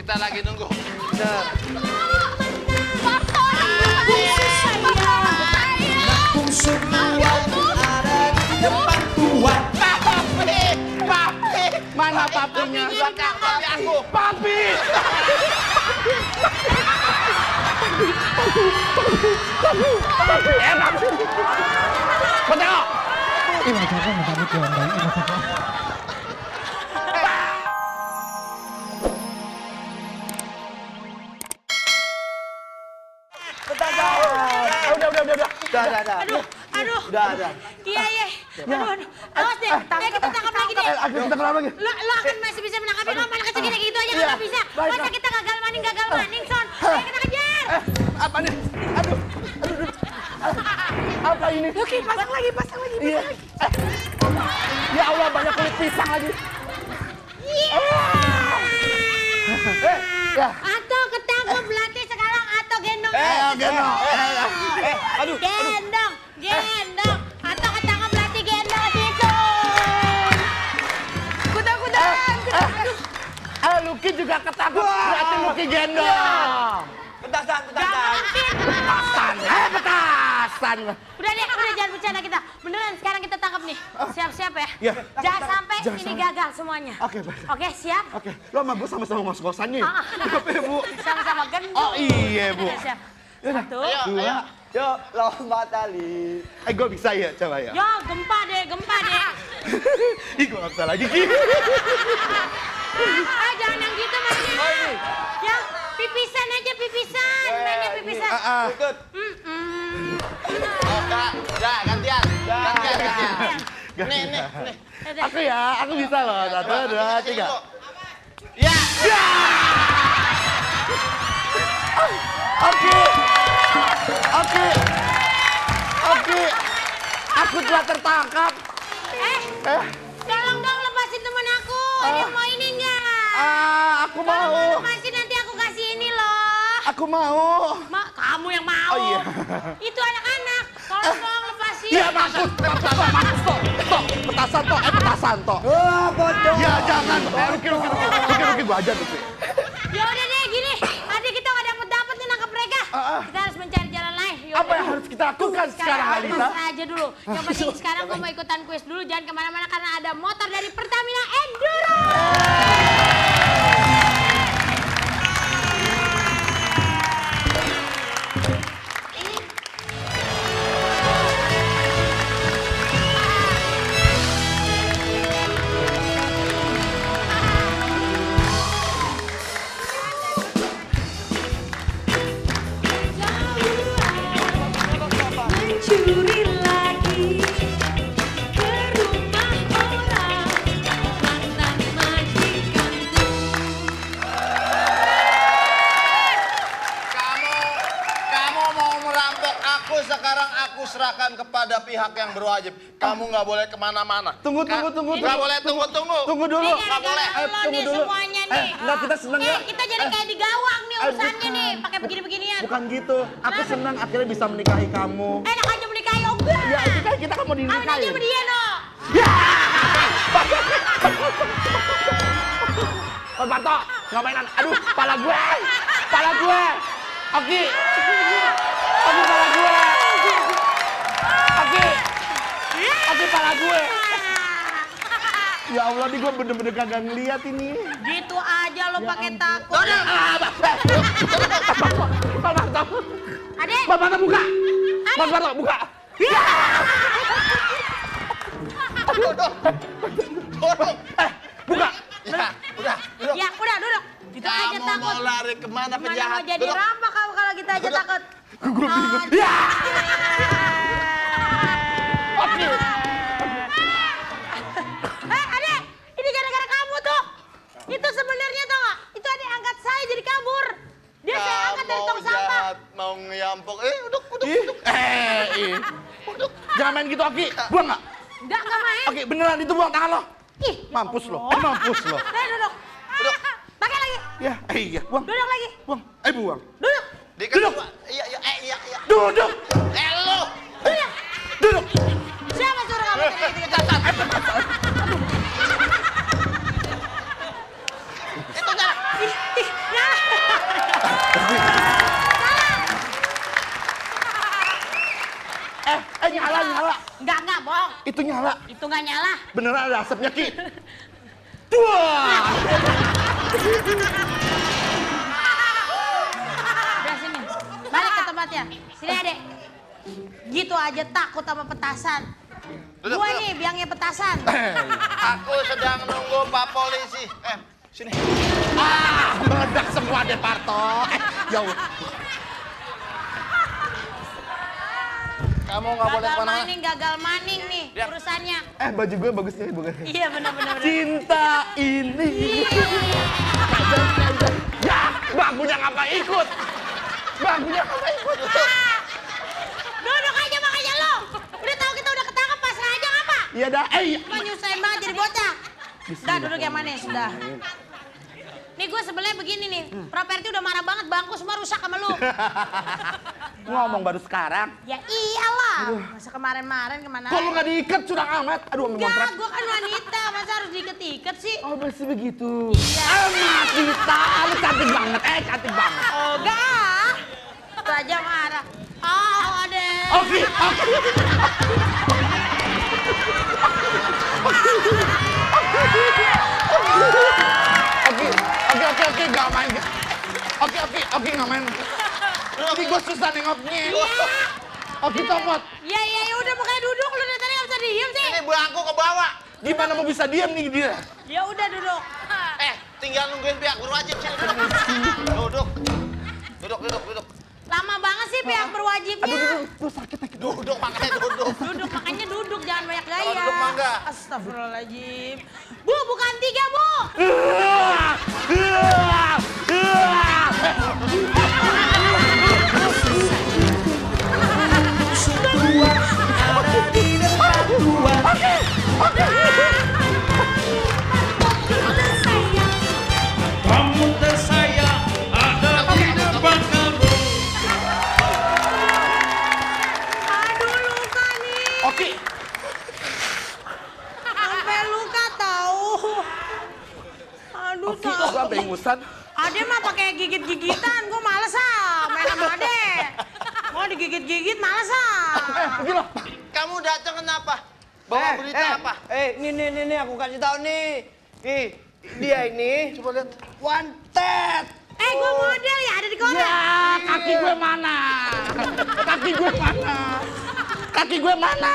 Kita lagi nunggu. Bener. Semua ada di depan Tuhan. Papi! Mana papinya? Belakang papi aku. Papi! Enak! Betul! Iwasaka matami kondang, Iwasaka. Udah. Aduh. Udah ada. Iya. Aduh. Awas deh. Kita tangkap lagi deh. Kita kenapa lagi? Lo akan masih bisa menangkapin lo malah kecil gitu aja nggak bisa. Masa kita gagal maning, Son. Ayo kita kejar. Apa nih? Aduh. Apa ini? Oke, pasang lagi. Iya. Ya Allah, banyak kulit pisang lagi. Ya. Atau ketangkep latih sekarang atau gendong. Gendong. Aduh. Gendong. Atau ketangkep latih gendong gitu. Kuda-kudaan. Lucky juga ketangkep. Berarti Lucky gendong. Petasan. Petasan. Udah jangan bercanda kita. Beneran sekarang kita tangkap nih. Siap-siap ya. Iya. Jangan sampai ini gagal semuanya. Oke, baik. Oke, siap? Oke, lo sama gue sama-sama ngos-ngosan nih. Oke, Bu. Sama-sama gendong. Oh iya, Bu. Oke, siap. Satu. Dua. Yuk, lompat tali. Gue bisa ya, coba ya. Yo, gempa deh. Ih, gue gak bisa lagi. Jangan yang gitu mainnya. Ya, pipisan aja, mainnya pipisan. Ikut. Udah, gantian. Nih. Aku bisa loh. 1, 2, 3. Ya. Oke. Aku telah tertangkap. Tolong dong lepasin temen aku. Dia mau ini enggak? Aku Kalau mau. lepasin nanti aku kasih ini loh. Aku mau. Kamu yang mau. Oh, iya. Itu anak-anak. Tolong lepasin. Iya, mampus toh. Petasan toh. Bodoh. Ya jangan. Ruki, gua aja Ruki. Ya udah deh gini. Tadi kita nggak dapet nih nangkep mereka. Kita harus mencari jalan lain. Apa yang harus kita lakukan sekarang, Alisa? Aja dulu. Yang penting sekarang gue mau ikutan kuis dulu. Jangan kemana-mana karena ada motor dari Pertamina Enduro. Mencuri lagi ke rumah orang mantan majikanku. Kamu mau merampok aku, sekarang aku serahkan kepada pihak yang berwajib. Kamu nggak boleh kemana-mana. Tunggu. Nggak boleh, tunggu. Tunggu dulu. Nih gara-gara lo nih semuanya nih. Enggak, kita seneng ya. Kita jadi kayak di gawang nih urusannya bukan. nih. Pakai begini-beginian. Bukan gitu. Aku senang akhirnya bisa menikahi kamu. Enak aja menikahi enggak. Ya, itu kan kita kan mau Kawin aja dinikahi. sama dia no. Barto, nggak mainan. Aduh, pala gue. Oki, pala gue. Oki, pala gue. Ya Allah, nih gue bener-bener kagak ngeliat ini. Gitu aja lo pakai takut. Adek. Barto buka. Barto buka. Buka. Ya, udah. Ya udah duduk. Gitu aja Kamu takut. mau lari kemana Mana penjahat? mau jadi Duduk. rampok kamu kalau kita aja takut. Gue bingung. Ya. Oki. Adek, ini gara-gara kamu tuh. Itu sebenarnya tau gak? Itu adek angkat saya jadi kabur. Dia saya angkat dari tong sampah. Jahat, mau ngeyampok. Duduk. Jangan main gitu, Oki. Buang nggak? Enggak main. Oki, beneran itu buang tangan lo. Ih, Mampus lo. Saya duduk. Pakai lagi. Ya, iya, buang. Duduk lagi. Buang. Buang. Duduk. Duduk. Iya. Duduk. Lo. Duduk. Siapa suruh kamu gitu-gitu? Itu jalan. Ya nggak nyala. Beneran ada asapnya, Ki. Wah. Udah sini. Balik ke tempatnya. Sini adek. Gitu aja takut sama petasan. Duduk, Gua duduk. nih biangnya petasan. Aku sedang nunggu Pak Polisi. Sini. Meledak semua deh, Parto. Ya Allah. Kamu nggak boleh kemana-mana. Gagal maning nih Lihat. urusannya. Baju gue bagusnya bukan? Iya benar. Cinta ini. Ya, bagunya ngapa ikut? Bagunya ngapa ikut? Duduk aja makanya lo. Udah tahu kita udah ketangkep pasrah aja ngapa? Iya dah. Cuma nyusahin banget jadi bocah. Udah duduk yang manis, sudah. Nih gue sebenarnya begini nih, properti udah marah banget, bangku semua rusak sama lu. Ngomong baru sekarang. Ya iyalah, masa kemarin-kemarin kemana? Kok lu nggak diikat, curang amat? Aduh, ambil Enggak, ngontrak. gue kan wanita, masa harus diiket-iket sih? Oh, masih begitu. Iya. Amat kita, lu cantik banget. Cantik banget. Oh enggak, itu aja marah. Oh adek. Oke. Oke, nggak main. Oke, nggak main. Ini gue susah nengoknya. Oke, copot. Ya udah makanya duduk, lu dari tadi nggak bisa diem sih. Ini bangku ke bawah. Gimana mau bisa diam nih dia? Ya udah duduk. Tinggal nungguin pihak berwajib sini. Duduk. Lama banget sih pihak berwajibnya. Aduh, sakit. Duduk makanya duduk. Duduk makanya duduk, jangan banyak gaya. Kalau duduk mah enggak. Astagfirullahaladzim. Bu, bukan 3, Bu. Kamu tersayang ada di depan kamu. Aduh, luka nih. Oke. Sampai luka tahu. Aduh, Oke, tahu. gua bengusan. Ade mah pakai gigit-gigitan, gua males main sama Ade. Mau digigit-gigit males Pergi lo. Kamu datang kenapa? Bawa berita apa? Nih, aku kasih tahu nih. Nih, dia ini Coba lihat. wanted. Gua model ya, ada di koran. Ya, kaki gue mana? Kaki gue mana?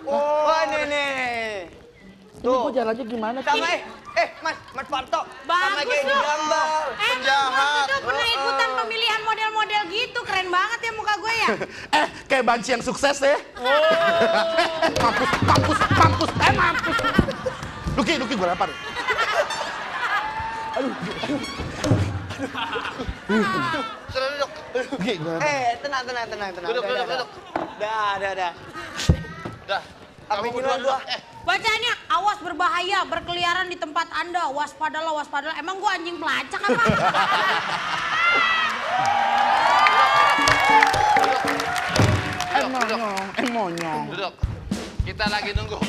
Oh, nih. Tuh. Kok jalannya gimana sih? Sama Mas Parto. Sama Bagus kayak di lu. gambar. Penjahat. Itu pernah ikutan pemilihan model-model gitu, keren banget ya muka gue ya. Kayak banci yang sukses ya. Mampus. Mampus. Luki, gue lapar. Sudah duduk. Luki, gue lapar. Tenang. Duduk. Dah. Dah. Aku Kamu bikin berdua gua. Bacanya, awas berbahaya, berkeliaran di tempat Anda. Waspadalah. Emang gua anjing pelacak apa? Monyong. Duduk. Kita lagi nunggu.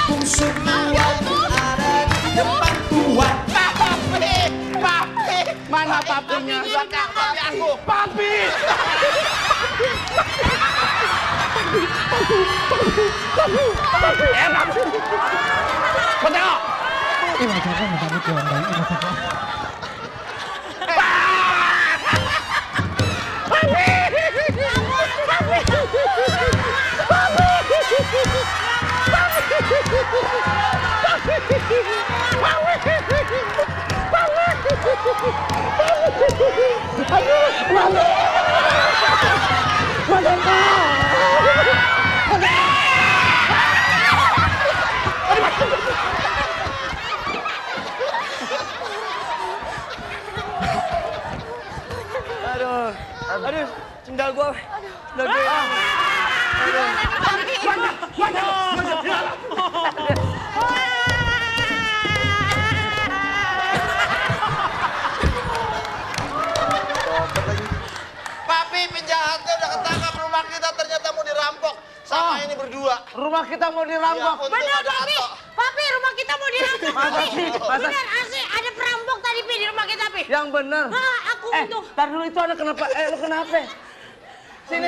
Aku semua ada di depan Tuhan. Papi. Mana papinya? Papi aku. Papi. Betul. Ih, wajahnya nggak pamit ya, Om Bayu. Ih, wajahnya. Aduh, sendal gua. Sendal gua. Papi penjahatnya udah ketangkap, rumah kita ternyata mau dirampok sama ini berdua. Rumah kita mau Ya, dirampok. untung Bener, ada Papi. Ato. Papi, rumah kita mau dirampok. Masa sih? Masa? Bener, asli. Ada perampok tadi, Pi, di rumah kita, Pi. Yang bener. Nah, aku untung. Tar dulu itu ada kenapa? Lu kenapa?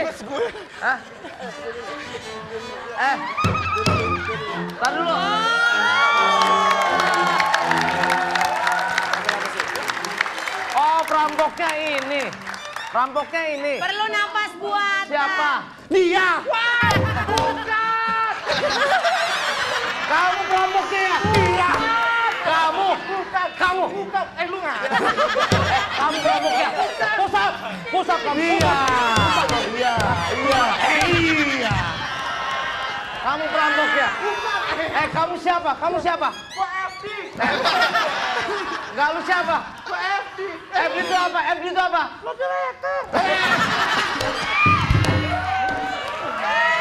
Tikus gue. Tar dulu. Oh, perampoknya ini. Perampoknya ini. Perlu nafas buat. Siapa? Dia. Bukan. Kamu perampoknya ya? Iya. Kamu. Kamu. Lu nggak? Kamu perampoknya. Pusat. Pusat kamu. Iya. Iya. Iya. Iya. Kamu perampoknya. Kamu siapa? Kamu siapa? Enggak, lu siapa? FD itu apa? FD itu apa?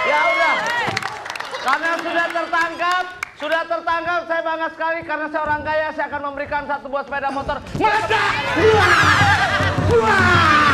Ya udah. Karena sudah tertangkap, saya bangga sekali karena saya orang kaya, saya akan memberikan 1 buah sepeda motor. Meledak. Wah.